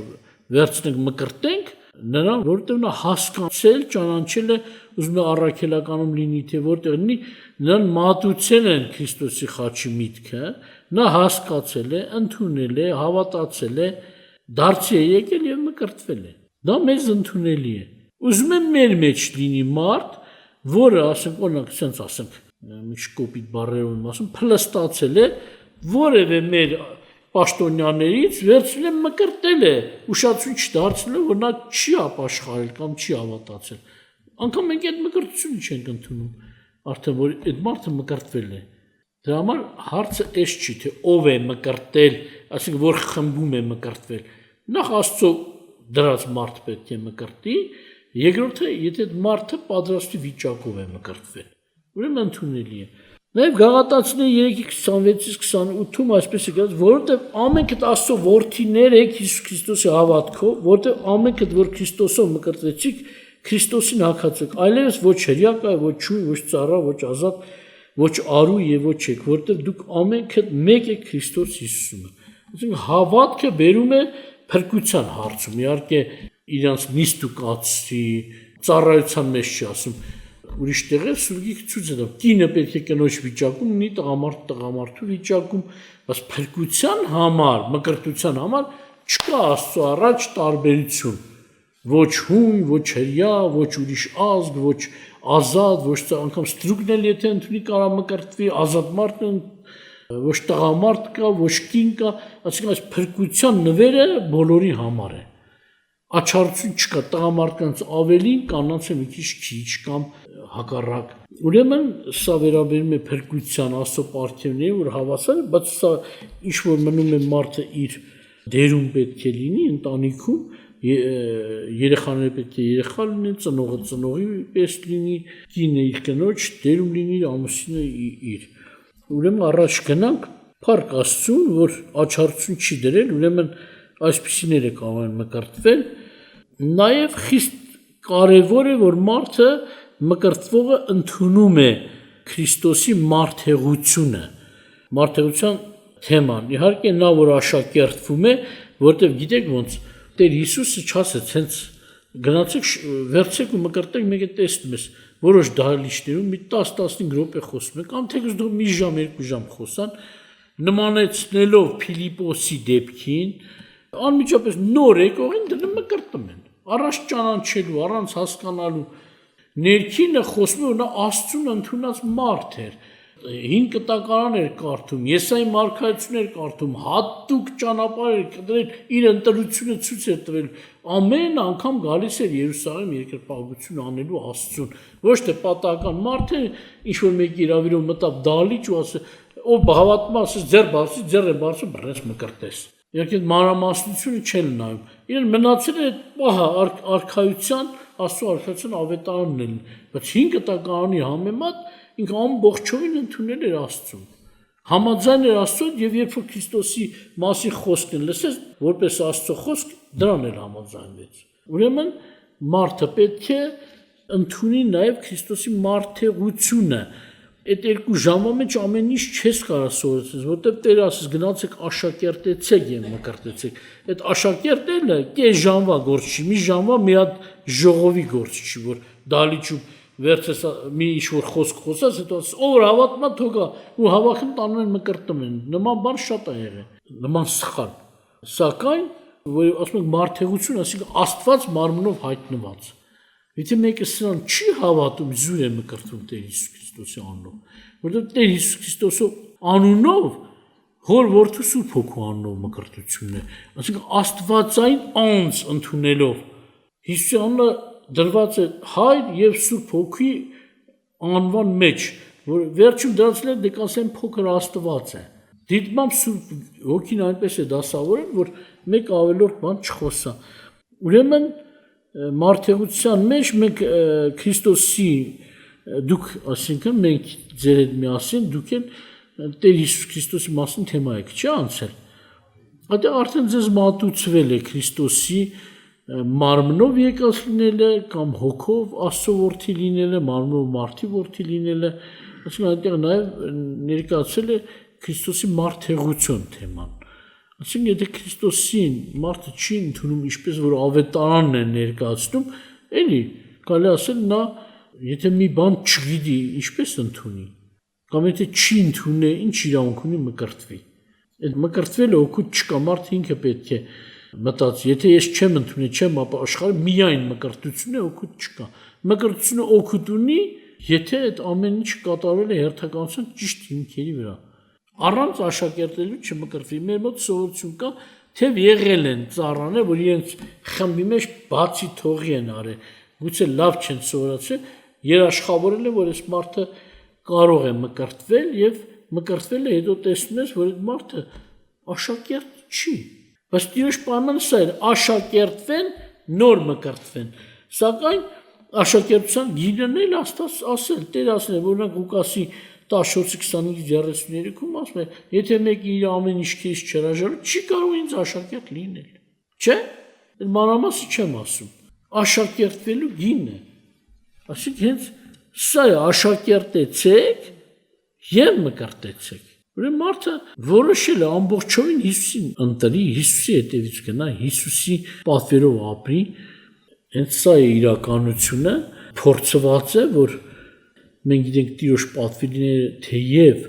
վերցնենք մկրտենք նրան, որտեղ նա հասկացել, ճանաչել է, ուզում է առաքելականում լինի, թե որտեղ լինի, նրան մատուցել են Քրիստոսի խաչի միտքը, նա հասկացել է, ընդունել է, հավատացել է, դարձի է եկել եւ մկրտվել է։ Դա մեզ ընդունելի է։ Ուզում եմ մեր մեջ լինի մարդ, որը, ասենք, օրինակ, ասենք, մի կոպիտ բառերով եմ ասում, փլստացել է, որևէ մեր պաշտոնյաներից վերցրել է մկրտել է, ուշադրություն չդարձրել է, որ նա չի ապաշխարել կամ չի հավատացել։ Անկամ մենք այդ մկրտությունը չենք ընդունում, արդեն որ այդ մարդը մկրտվել է։ Դրա համար հարցը էս չի, թե ով է մկրտել, ասենք, որ խմբում է մկրտվել։ Նախ Աստծո դրած մարդ պետք է մկրտի, երկրորդը, եթե մարդը պատրաստի վիճակով է մկրտվել, ուրեմն ընդունելի է։ Նաև Գաղատացիներ 3:26-28-ում այսպես է գրված, որովհետև ամենքդ Աստծո որդիներ եք Հիսուս Քրիստոսի հավատքով, որովհետև ամենքդ որ Քրիստոսով մկրտվեցիք, Քրիստոսին հագացեք, այլևս ոչ հրյա կա, ոչ չուն, ոչ ծառա, ոչ ազատ, ոչ արու եւ ոչ եք, որովհետև դուք ամենքդ մեկ եք Քրիստոս Հիսուսում։ Այսինքն հավատքը բերում է փրկության հարցում, իհարկե իրանց նիստ ու կացի, ծառայության մեջ չի ասում, ուրիշ տեղեր սուրգիք ցույց է տալիս, կինը պետք է կնոջ վիճակում լինի, տղամարդու վիճակում, բայց փրկության համար, մկրտության համար չկա Աստծո առաջ տարբերություն, ոչ հույն, ոչ հրյա, ոչ ուրիշ ազգ, ոչ ազատ, ոչ անգամ ստրուկն էլ եթե ընդունի կարա մկրտվի, ազատ մարդն ոչ տղամարդ կա, ոչ կին կա, այսինքն այս փրկության նվերը բոլորի համար է։ Աչառություն չկա, տղամարդկանց ավելին, կանանց մի քիչ կամ հակառակ։ Ուրեմն սա վերաբերում է փրկության Աստծո պարգևներին, որ հավասար է, բայց սա ինչ որ մնում է մարդը իր դերում պետք է լինի ընտանիքում, երեխաները պետք է երեխա լինեն, ծնողը ծնողի պես լինի, կինը իր կնոջ դերում լինի, ամուսինը իր։ Ուրեմն առաջ գնանք փառք Աստծուն, որ աչառություն չի դրել, ուրեմն այսպիսիները կարող են մկրտվել։ Նաև խիստ կարևոր է, որ մարդը մկրտվողը ընդունում է Քրիստոսի մարդեղությունը, մարդեղության թեման։ Իհարկե նա որ աշակերտվում է, որտեղ գիտեք ոնց Տեր Հիսուսը չասեց, հենց գնացեք վերցեք ու մկրտեք, մեկ է տեսնում ես, որոշ դահլիճներում մի 10-15 րոպե խոսում են, կամ թեկուզ դու մի ժամ, 2 ժամ խոսան, նմանեցնելով Փիլիպոսի դեպքին, անմիջապես նոր եկողին դնում մկրտում են, առանց ճանաչելու, առանց հասկանալու, ներքինը խոսում է, նա Աստծուն ընդունած մարդ էր, 5 կտակարան էր կարդում, Եսայի մարգարեություն էր կարդում, հատուկ ճանապարհ էր կտրել, իր ընտրությունը ցույց էր տվել, ամեն անգամ գալիս էր Երուսաղեմ երկրպագություն անելու Աստծուն, ոչ թե պատահական մարդ է, ինչ որ մեկի իրավիրով մտավ դահլիճ ու ասել, ով հավատում ասես ձեր բացի, ձեր է բարձր բռնես մկրտես։ Իհարկե մանրամասնությունը չեն նայում, իրեն մնացել է պահը արքայության, Աստծո արքայության ավետարանն են, բայց 5 կտակարանի համեմատ ինքը ամբողջովին ընդունել էր Աստծուն։ Համաձայն էր Աստծուն եւ երբ որ Քրիստոսի մասին խոսքն լսեց, որպես Աստծո խոսք, դրան էլ համաձայնվեց։ Ուրեմն մարդը պետք է ընդունի նաեւ Քրիստոսի մարդեղությունը։ Այդ 2 ժամվա մեջ ամեն ինչ չես կարող սովորեցնել, որտեղ Տերը ասես գնացեք աշակերտեցեք եւ մկրտեցեք։ Այդ աշակերտելը կես ժամվա գործ չի, մի ժամվա մի հատ ժողովի գործ չի, որ դալիճում վերցես մի ինչ-որ խոսք խոսած, հետո ասես, ով հավատում է թողա ու հավաքն տանում են մկրտում են։ Նման բան շատ է եղել, նման սխալ։ Սակայն, որ ասում ենք մարդեղություն, ասենք Աստված մարմնով հայտնված։ Եթե մեկը սրան չի հավատում, զուր է մկրտվում Տեր Հիսուս Քրիստոսի անունով, որովհետև Տեր Հիսուս Քրիստոսի անունով Հոր Որդու Սուրբ Հոգու անունով մկրտությունն է, այսինքն Աստվածային անձ ընդունելով Հիսուսի անունը դրված է Հայր եւ Սուրբ Հոգի անվան մեջ, որ վերջում դրանց լեր դեկասեն փոքր Աստված է։ Դիտմամբ Սուրբ Հոգին այնպես է դասավորել, որ մեկ ավելորդ բան չխոսա։ Ուրեմն մարդեղության մեջ մենք Քրիստոսի դուք, ասինքն մենք ձեր հետ միասին դուք են Տեր Հիսուս Քրիստոսի մասին թեմա եք չի անցել։ Այդ արդեն ձեզ մատուցվել է Քրիստոսի մարմնով եկած լինելը կամ հոգով Աստծո որդի լինելը, մարմնով մարդի որդի լինելը, ասենք այնտեղ նաև ներկայացել է Քրիստոսի մարդեղություն թեման։ Այսինքն եթե Քրիստոսին մարդը չի ընդունում ինչպես որ ավետարանն է ներկայացնում, էլի կարելի ասել նա եթե մի բան չգիտի, ինչպես ընդունի, կամ եթե չի ընդունել, ինչ իրավունք ունի մկրտվի։ Այդ մկրտվելը օգուտ չկա, մարդը ինքը պետք է մտածի, եթե ես չեմ ընդունել, չեմ ապա աշխարհը միայն մկրտությունը օգուտ չկա։ Մկրտությունը օգուտ ունի, եթե այդ ամեն ինչ կատարվել է հերթականության ճիշտ հիմքերի վրա։ Առանց աշակերտելու չմկրտվի։ Մեր մոտ սովորություն կա, թե եղել են ծառաներ, որ իրենց խմբի մեջ բացի թողի են արել, գուցե լավ չեն սովորացել, երաշխավորել են, որ այս մարդը կարող է մկրտվել եւ մկրտվել է, հետո տեսնում ես, որ այդ մարդը աշակերտ չի։ Բայց Տիրոջ պայմանը սա է, աշակերտվեն, նոր մկրտվեն։ Սակայն աշակերտության գինն էլ Աստված ասել, Տեր ասել, օրինակ Ղուկասի 14:25-33-ում ասում է, եթե մեկը իր ամեն ինչ քեզ չհրաժարվի, չի կարող ինձ աշակերտ լինել։ Չէ՞։ Այդ մանրամասը չեմ ասում։ Աշակերտվելու գինը։ Այսինքն հենց սա է, աշակերտեցեք եւ մկրտեցեք։ Ուրեմն մարդը որոշել է ամբողջովին Հիսուսին ընտրի, Հիսուսի հետևից գնա, Հիսուսի պատվերով ապրի։ Հենց սա է իրականությունը, փորձված է, որ մենք գիտենք Տիրոջ պատվիրները թեև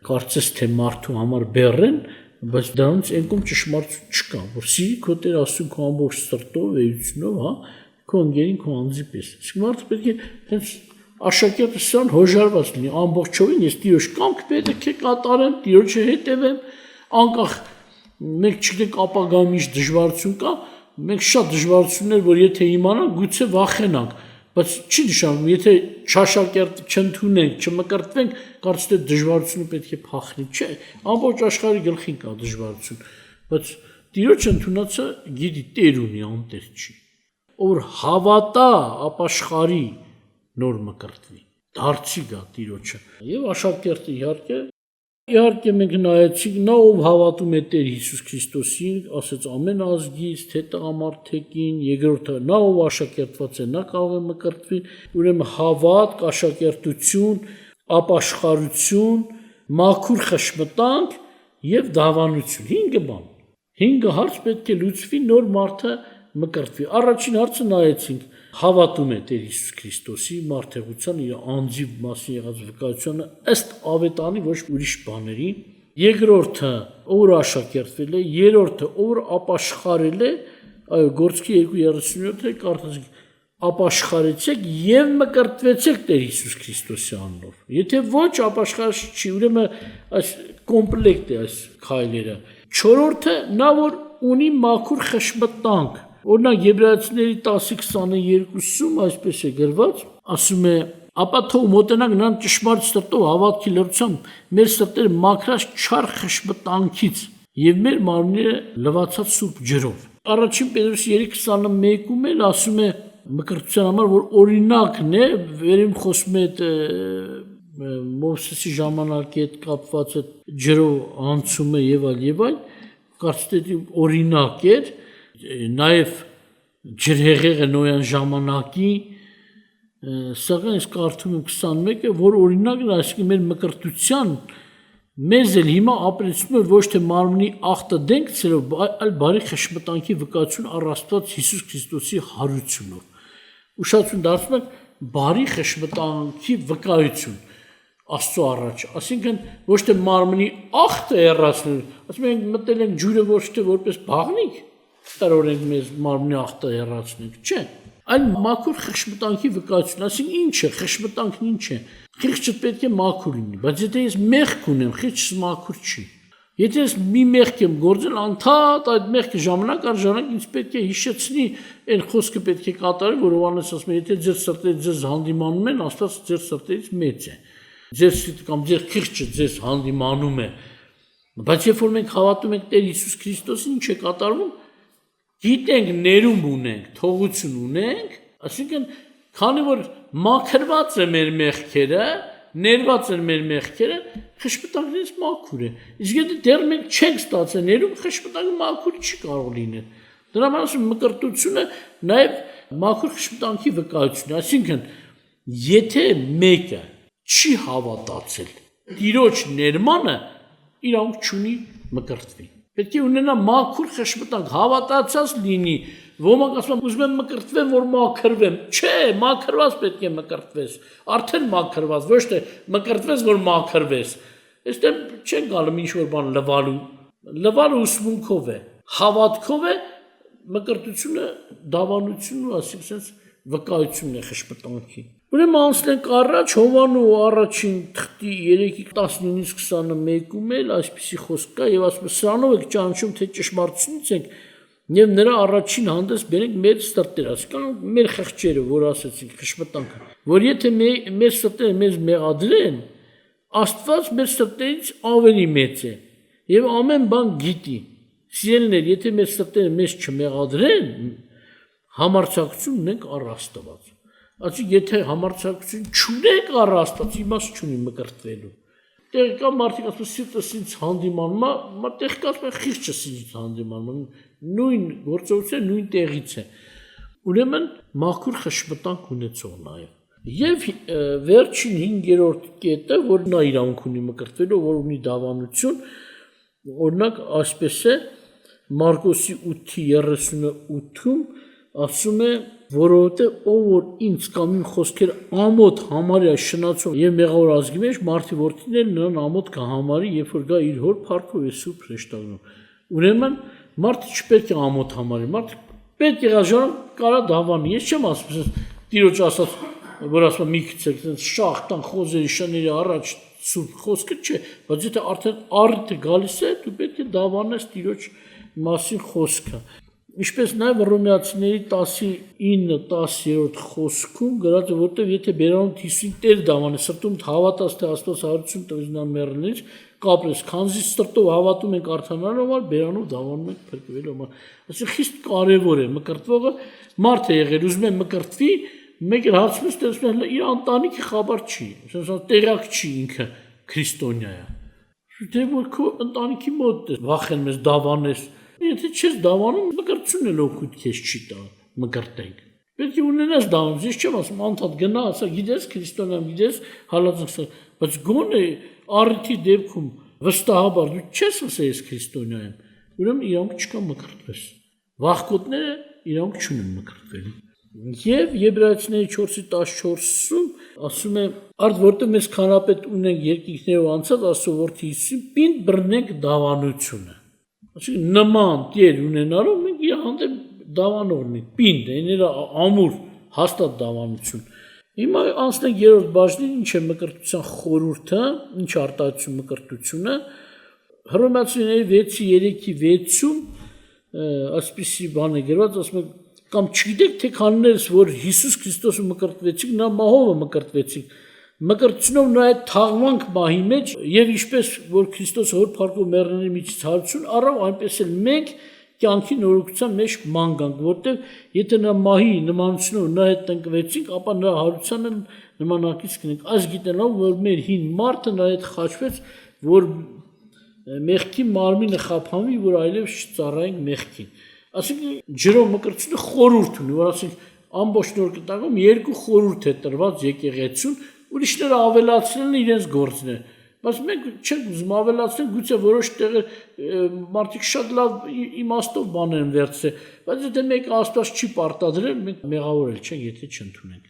կարծես թե մարդու համար բեռ են, բայց դրանից եկում ճշմարտություն չկա, որ սիրի քո Տեր Աստծուն քո ամբողջ սրտով, էությունով, հա, քո ընկերին, քո անձի պես։ Իսկ մարդը պետք է հենց աշակերտը սրան հոժարված լինի, ամբողջովին ես տիրոջ կամք պետք է կատարեմ, տիրոջը հետևեմ, անկախ մենք չգիտենք ապագայում ինչ դժվարություն կա, մենք շատ դժվարություններ, որ եթե իմանանք, գուցե վախենանք, բայց չի նշանակում, եթե չաշակերտ չընդունենք, չմկրտվենք, կարծես թե դժվարությունը պետք է փախնի, չէ, ամբողջ աշխարհի գլխին կա դժվարություն, բայց տիրոջ ընդունածը գիտի տեր ունի, անտեր չի, որ հավատա, ապաշխարի, նոր մկրտվի, դարձի գա տիրոջը, եւ աշակերտը իհարկե մենք նայեցինք, նա ով հավատում է Տեր Հիսուս Քրիստոսին, ասեց ամեն ազգից, թե տղամարդեկին, երկրորդը նա ով աշակերտված է, նա կարող է մկրտվել, ուրեմն հավատ, աշակերտություն, ապաշխարություն, մաքուր խշմտանք եւ դավանություն, 5 բան, 5 հարց պետք է լուծվի նոր մարդը մկրտվի։ Առաջին հարցը նայեցինք, հավատում է Տեր Հիսուս Քրիստոսի մարդեղության իր անձի մասին եղած վկայությանը ըստ ավետանի ոչ ուրիշ բաների, երկրորդը ով աշակերտվել է, երրորդը ով ապաշխարել է, այո Գործքի 2:37-ը կարդացինք, ապաշխարեցեք եւ մկրտվեցեք Տեր Հիսուս Քրիստոսի անունով։ Եթե ոչ ապաշխարած չի, ուրեմն այս կոմպլեկտ է այս քայլերը։ Չորրորդը նա որ ունի մաքուր խշմտանք, օրինակ Եբրայեցիների 10:22-ում այսպես է գրված, ասում է. ապա թող մոտենանք նրան ճշմարիտ սրտով հավատքի լրությամբ մեր սրտերը մաքրած չար խշմտանքից եւ մեր մարմինները լվացած սուրբ ջրով։ Առաջին Պետրոս 3:21-ում էլ ասում է մկրտության համար, որ օրինակն է, վերում խոսում է Մովսեսի ժամանակի հետ կապված է ջրով անցումը եւ այլ, կարծես թե օրինակ էր, նաեւ ջրհեղեղը Նոյան ժամանակի, սակայն ես կարդում եմ 21-ը, որ օրինակն է, այսինքն մեր մկրտության մեզ էլ հիմա ապրեցնում է ոչ թե մարմնի ախտը դենքցելով, այլ բարի խշմտանքի վկայություն առ Աստված Հիսուս Քրիստոսի հարությունով։ Ուշադրություն դարձնում եք բարի խշմտանքի վկայություն Աստծո առաջ, այսինքն ոչ թե մարմնի ախտը հեռացնել, ասում ենք մտել ենք ջուրը ոչ թե որպես բաղնիկ, տարօրենք մեզ մարմնի ախտը հեռացնենք, չէ, այլ մաքուր խշմտանքի վկայություն, այսինքն ինչ է, խշմտանքն ինչ է, խիղճը պետք է մաքուր լինի, բայց եթե ես մեղք ունեմ, խիղճս մաքուր չի, եթե ես մի մեղք եմ գործել, անդադ այդ մեղքը ժամանակ առ ժամանակ ինձ պետք է հիշեցնի, այն խոսքը պետք է կատարի, որ Հովհաննես ասում է, եթե ձեր սրտերից ձեզ հանդիմանում են, Աստված ձեր սրտերից մեծ է, ձեր սրտը կամ ձեր խիղճը ձեզ հանդիմանում է, բայց երբ որ մենք հավատում ենք Տեր Հիսուս Քրիստոսին, ինչ է կատարվում, գիտենք, ներում ունենք, թողություն ունենք, այսինքն, քանի որ մաքրված է մեր մեղքերը, ներված են մեր մեղքերը, խշմտանքներից մաքուր է։ Իսկ եթե դեռ մենք չենք ստացել ներում, խշմտանքը մաքուր չի կարող լինել։ Դրա համար ասում մկրտությունը նաև մաքուր խշմտանքի վկայություն է, այսինքն, եթե մեկը չի հավատացել Տիրոջ ներմանը, իրավունք չունի մկրտվի։ Պետք է ունենա մաքուր խշմտանք, հավատացած լինի, ոմանք ասում են ուզում եմ մկրտվեմ, որ մաքրվեմ, չէ, մաքրված պետք է մկրտվես, արդեն մաքրված, ոչ թե մկրտվես, որ մաքրվես, այստեղ չեն գալու ինչ-որ բան լվալը ուսմունքով է, հավատքով է, մկրտությունը դավանությունն ու ասենք վկայությունն է խշմտանքի։ Ուրեմն անցնենք առաջ Հովանու առաջին թղթի 3:19-21-ում էլ այսպիսի խոսք կա եւ ասում է սրանով եք ճանաչում թե ճշմարտությունից ենք եւ նրա առաջին հանդես բերենք մեր սրտերը, այսինքն մեր խղճերը, որ ասեցինք խշմտանքը, որ եթե մեր սրտերը մեզ մեղադրեն, Աստված մեր սրտերից ավելի մեծ է եւ ամեն բան գիտի։ Սիրելիներ, եթե մեր սրտերը մեզ չմեղադրեն, համարձակություն ունենք առ Աստված։ Այսինքն եթե համարձակություն չունենք առ Աստված, իմաստ չունի մկրտվելու։ Տեղ կա մարդիկ ասում սիրտս ինձ հանդիմանում է, տեղ կա ասում խիղճս ինձ հանդիմանում է, նույն գործողությունը նույն տեղից է։ Ուրեմն մաքուր խշմտանք ունեցող նաև։ Եվ վերջին 5-րդ կետը, որ նա իրավունք ունի մկրտվելու, որ ունի դավանություն, օրինակ այսպես է Մարկոսի 8:38-ում ասում է, որովհետև ով որ ինձ կամ իմ խոսքեր ամոթ համարյա շնացող եւ մեղավոր ազգի մեջ մարդի որդին էլ նրան ամոթ կհամարի, երբ որ գա իր հոր փառքով եւ սուրբ հրեշտակներով։ Ուրեմն մարդը չպետք է ամոթ համարի, մարդը պետք է ժառանգ կարա դավանի։ Ես չեմ ասում, Տիրոջ ասած որ ասում մի քիչ շախ տան խոզերի շների առաջ սուրբ խոսքը չէ, բայց եթե արդեն առիթը գալիս է, դու պետք է դավանես Տիրոջ մասին խոսքը։ Ինչպես նաև Հռոմեացիների 19-10-րդ խոսքում գրած է, որտեղ եթե բերանով Հիսուսին Տեր դավանես, սրտում հավատաս, թե Աստված հարություն տվեց նա մեռելից, կապրես, քանզի սրտով հավատում ենք արդանալու համար, բերանով դավանում ենք փրկվելու համար։ Այսինքն խիստ կարևոր է մկրտվողը մարդ է եղել, ուզում է մկրտվի, մեկ հարցում ես տեսնում իր ընտանիքի խաբար չի, ասես տեղակ չի ինքը քրիստոնյա է։ Դե որ քո ընտանիքի մոտ վախեն մեզ դավանես, եթե չես դավանում, մկրտությունն էլ օգուտ քեզ չի տա, մկրտենք։ Պետք է ունենաս դավանես, ես չեմ ասում անդադ գնա, ասա գիտես քրիստոնյա, գիտես հալածնքս, բայց գոնե առիթի դեպքում վստահաբար դու չես ասա ես քրիստոնյա եմ, ուրեմն իրանք չկա մկրտվես։ Վախկոտները իրանք չունեն մկրտվել։ Եվ Եբրայեցիների 4:14-ում ասում է, արդ որտեղ մեզ քանապետ ունենք երկինքներով անցած Աստծո որդի Հիսուսին, պինդ բռնենք դավանությունը։ Այսինքն նման տեր ունենալով մենք իր հանդեպ դավանողն ենք, պինդ, էներ ամուր, հաստատ դավանություն։ Հիմա անցնենք երրորդ բաժնին, ինչ է մկրտության խորհուրդը, ինչ արտահայտություն մկրտությունը։ Հռոմեացիների 6:3-6-ում այսպիսի բան է գրված, ասում է կամ չգիտեք թե քաններս որ Հիսուս Քրիստոսը մկրտվեցիք, նա մահովը մկրտվեցիք, մկրտությունով նա այդ թաղմանք մահի մեջ եւ ինչպես որ Քրիստոսը հոր փառքով մեռների միջից հարություն առավ, այնպես էլ մենք կյանքի նորոգության մեջ ման գանք, որտեղ եթե նա մահի նմանությունով նա հետ տնկվեցինք, ապա նրա հարությանը նմանակից կնենք։ Այս գիտենալով որ մեր հին մարդը նա հետ խաչվեց, որ մեղքի մարմինը խափանվի, որ այլևս չծառայենք մեղքին։ Այսինքն ջրով մկրտությունը խորհուրդ ունի, որ ասենք ամբողջ նոր կտակում երկու խորհուրդ է տրված եկեղեցուն, ուրիշները ավելացնելն իրենց գործն է։ Բայց մենք չենք ուզում ավելացնել, գուցե որոշ տեղեր մարդիկ շատ լավ իմաստով բաներ են վերցրել, բայց եթե մեկը Աստված չի պարտադրել, մենք մեղավոր չենք, եթե չընդունենք։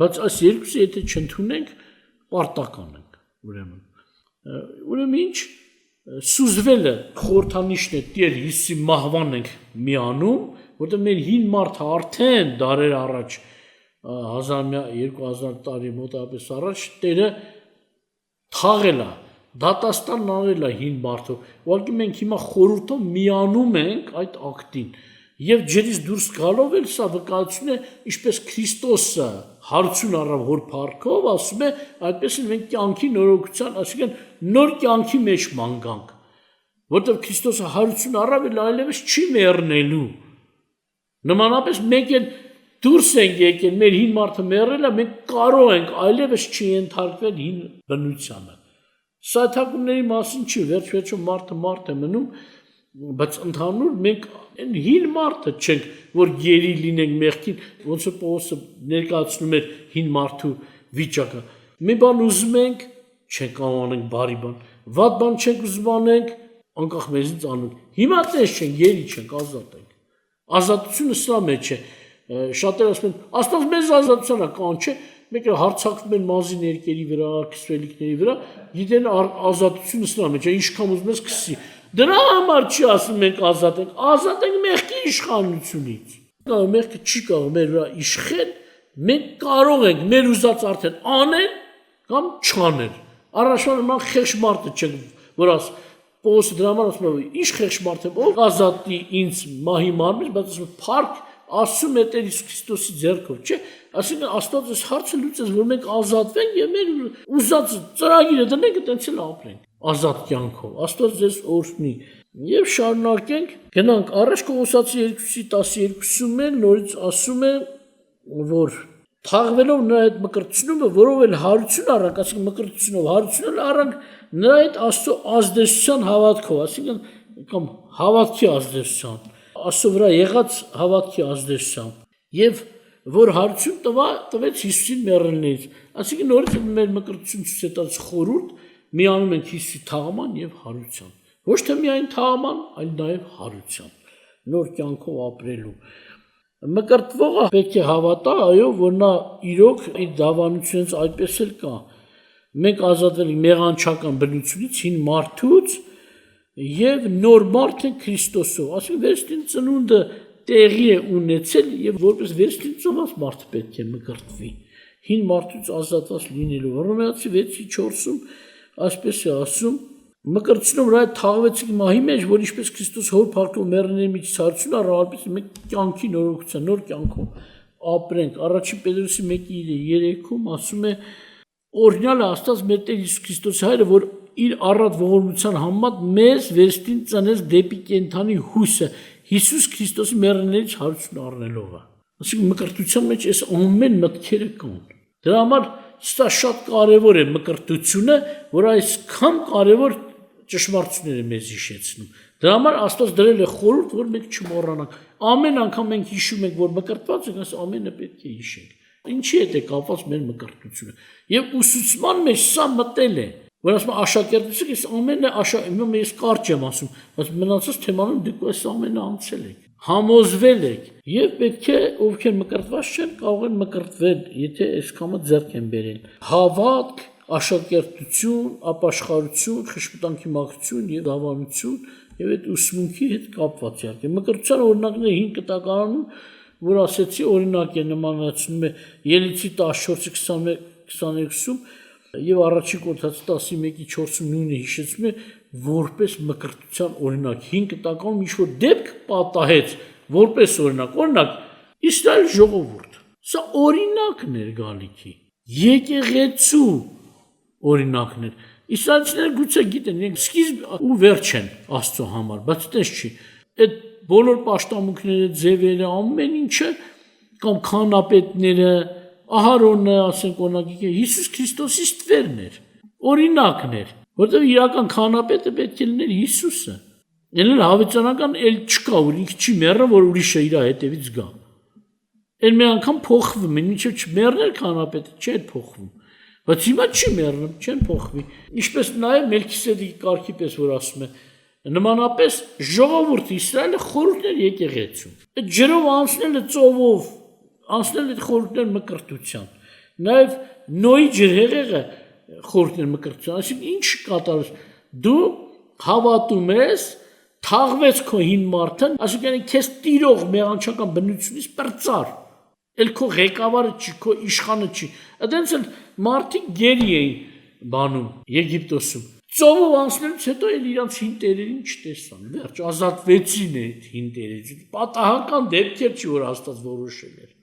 Բայց այս երկուսը եթե չընդունենք, պարտական ենք, ուրեմն ինչ սուզվելը խորհրդանիշն է Տեր Հիսուսի մահվան ենք միանում, որտեղ մեր հին մարդը արդեն դարեր առաջ 1000-2000 տարի մոտավորապես առաջ Տերը թաղել է, դատաստան արել է հին մարդով։ Ուղղակի մենք հիմա խորհուրդով միանում ենք այդ ակտին եւ ջրից դուրս գալով էլ սա վկայություն է, ինչպես Քրիստոսը հարություն առավ հոր փառքով, ասում է, այդպես էլ մենք կյանքի նորոգության, այսինքն նոր կյանքի մեջ ման գանք, որտեղ Քրիստոսը հարություն առավ էլ այլևս չի մեռնելու։ Նմանապես մենք էլ դուրս ենք եկել, մեր հին մարդը մեռել է, մենք կարող ենք այլևս չենթարկվել հին բնությանը։ Սա թակումների մասին չի, վերջ-վերջո մարդը է մնում, բայց ընդհանուր մենք հին մարդը չենք, որ գերի լինենք մեղքին, ոնց որ Պողոսը ներկայացնում էր հին մարդու վիճակը։ Մի բան ուզում ենք, չենք անենք բարի բան, վատ բան չենք ուզում անենք, անկախ մեզից անենք։ Հիմա տես չենք, գերի չենք, ազատ ենք։ Ազատությունը սրա մեջ է։ Շատերը ասում են, Աստված մեզ ազատության է կանչ է, մեկը հարցակվում են մազի ներկերի վրա, քսվելիքների վրա, գիտեն ազատությունը սրա մեջ է, ինչքան ուզում ես քսի։ Դրա համար չի ասում մենք ազատ ենք մեղքի իշխանությունից։ Մեղքը չի կարող մեր վրա իշխել, մենք կարող ենք մեր ուզած արդեն անել կամ չանել։ Առաջվա նման խեղճ մարդը չենք, որ աս Պողոսը դրա համար ասում է, ինչ խեղճ մարդ եմ, ով ազատի ինձ մահի մարմինից, բայց ասում է փառք Աստծո մեր Տեր Հիսուս Քրիստոսի ձեռքով, չէ՞։ Այսինքն Աստված այս հարցը լուծեց, որ մենք ազատվենք եւ մեր ուզած ծրագիրը դնենք, այդպես էլ ապրենք ազատ կյանքով։ Աստված ձեզ օրհնի։ Եվ շարունակենք, գնանք առաջ Կողոսացի 2:12-ում էլ նորից ասում է, որ թաղվելով նրա հետ մկրտությունը, որով էլ հարություն առանք, այսինքն մկրտությունով հարություն առանք նրա հետ Աստծո ազդեցության հավատքով, այսինքն կամ հավատքի ազդեցության, Աստծո վրա եղած հավատքի ազդեցությամբ, եւ որ հարություն տվեց Հիսուսին մեռելներից, այսինքն նորից մեր մկրտություն ցույց է տալիս խորհուրդ, միանում ենք Հիսուսի թաղման եւ հարության, ոչ թե միայն թաղման, այլ նաեւ հարության, նոր կյանքով ապրելու։ Մկրտվողը պետք է հավատա, այո, որ նա իրոք իր դավանությունից այդպես էլ կա։ Մենք ազատվել ենք մեղանչական բնությունից, հին մարդուց եւ նոր մարդ ենք Քրիստոսով։ Այսինքն վերստին ծնունդը տեղի է ունեցել եւ որպես վերստին ծնված մարդ պետք է մկրտվի։ հին մարդուց ազատված լինելով։ Հռոմեացի 6:4-ում այսպես է ասում. մկրտությունով նրա թաղվեցիք մահի մեջ, որ ինչպես Քրիստոս հոր փառքով մեռների միջից հարություն առավ, այնպես մենք կյանքի նորոգության, նոր կյանքով ապրենք։ Առաջին Պետրոսի 1:3-ում ասում է. օրինալը Աստված մեր Տեր Հիսուս Քրիստոսի հայրը, որ իր առատ ողորմության համեմատ մեզ վերստին ծնեց դեպի կենդանի հույսը, Հիսուս Քրիստոսի մեռելներից հարություն առնելով։ Այսինքն մկրտության մեջ այս ամեն մտքերը կան։ Դրա համար սա շատ կարևոր է մկրտությունը, որ այսքան կարևոր ճշմարտությունները մեզ հիշեցնում։ Դրա համար Աստված դրել է խորհուրդ, որ մենք չմոռանանք։ Ամեն անգամ մենք հիշում ենք, որ մկրտված ենք, այս ամենը պետք է հիշենք։ Ինչի հետ է կապված մեր մկրտությունը։ Եվ ուսուցման մեջ սա մտել է, որ ասում աշակերտությունը այս ամենը ես կարճ եմ ասում, բայց մնացած թեմանում դուք այս ամենը անցել եք, համոզվել եք, եւ պետք է ովքեր մկրտված չեն, կարող են մկրտվել, եթե այս կամը ձեռք են բերել։ Հավատք, աշակերտություն, ապաշխարություն, խշմտանքի մաքրություն եւ դավանություն եւ այդ ուսմունքի հետ կապված իհարկե։ Մկրտության օրինակները 5 կտակարանում, որ ասեցի, օրինակ է նմանացնում է Ելիցի 14:22-ում եւ առաջին Կորնթացի 11:4-ում նույնը հիշեցնում է որպես մկրտության օրինակ 5 կտականում ինչ որ դեպք պատահեց որպես օրինակ Իսրայել ժողովուրդ սա օրինակն էր գալիքի եկեղեցու օրինակն էր իսրայելցիները գուցե գիտեն իրենք սկիզբ ու վերջ են Աստծո համար բայց այդպես չի այդ բոլոր պաշտամունքները ձևերը ամեն ինչը կամ քահանապետները Ահարոնը, ասենք օրինակ, Հիսուս Քրիստոսի ստվերն էր, օրինակն էր, որտեղ իրական քահանապետը պետք է լիներ Հիսուսը։ Ելնել հավիտյանական էլ չկա, որ ինքը չի մեռնում, որ ուրիշը իր հետևից գա։ Էլ մի անգամ փոխվում են, մինչև չմեռներ քահանապետը, չէ փոխվում։ Բայց հիմա չի մեռնում, չեն փոխվի։ Ինչպես նաև Մելքիսեդեկի կարգի պես որ ասում է, նմանապես ժողովուրդը Իսրայելը խորհուրդներ եկեղեցու։ Այդ ջրով անցնելը ծովով անցնել այդ խորհուրդներ մկրտության, նաև Նոյի ջրհեղեղը խորհուրդներ մկրտության, այսինքն ինչ կատարես, դու հավատում ես, թաղվեց քո հին մարդն, այսինքն քեզ տիրող մեղանչական բնությունից պրծար, էլ քո ղեկավարը չի, քո իշխանը չի, այդպես էլ մարդիկ գերի էին բանում Եգիպտոսում, ծովով անցնելուց հետո էլ իրանց հին տերերին չտեսան, վերջ, ազատվեցին այդ հին տերերից, պատահական դեպքեր չի, որ Աստված որոշել էր։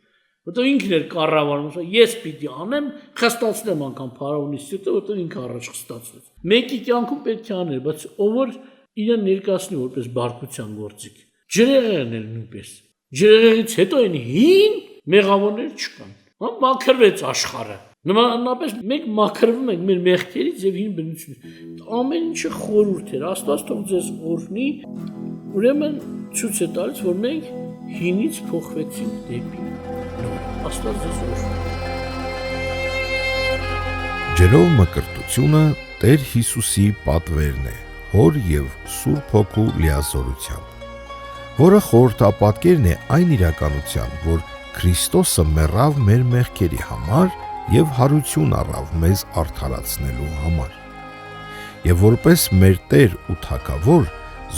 Որտեղ ինքն էր կառավարում, ես պիտի անեմ, խստացնեմ անգամ փարավոնի սիրտը, որտեղ ինքը առաջ խստացվեց։ Մեկի կյանքում պետք է աներ, բայց ով որ իրեն ներկայացնի որպես բարկության գործիք։ Ջրեղեղն էլ նույնպես։ Ջրեղեղից հետո այն հին մեղավորներ չկան։ Մաքրվեց աշխարհը։ Նմանապես մենք մաքրվում ենք մեր մեղքերից եւ հին բնությունից։ Ամեն ինչը խորհուրդ էր, Աստված թող ձեզ օրհնի։ Ուրեմն ցույց է տալիս, որ մենք հինից փոխվեցինք դեպի Աստված ձեզ օրհնի։ Ջրով մկրտությունը Տեր Հիսուսի պատվերն է, Հոր եւ Սուրբ Հոգու լիազորությամբ, որը խորհրդապատկերն է այն իրականության, որ Քրիստոսը մեռավ մեր մեղքերի համար եւ հարություն առավ մեզ արդարացնելու համար։ Եվ որպես մեր Տեր ու Թագավոր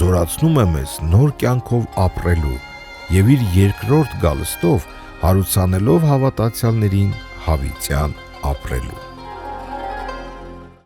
զորացնում է մեզ նոր կյանքով ապրելու եւ իր երկրորդ գալստով հարուցանելով հավատացյալներին հավիտյան ապրելու։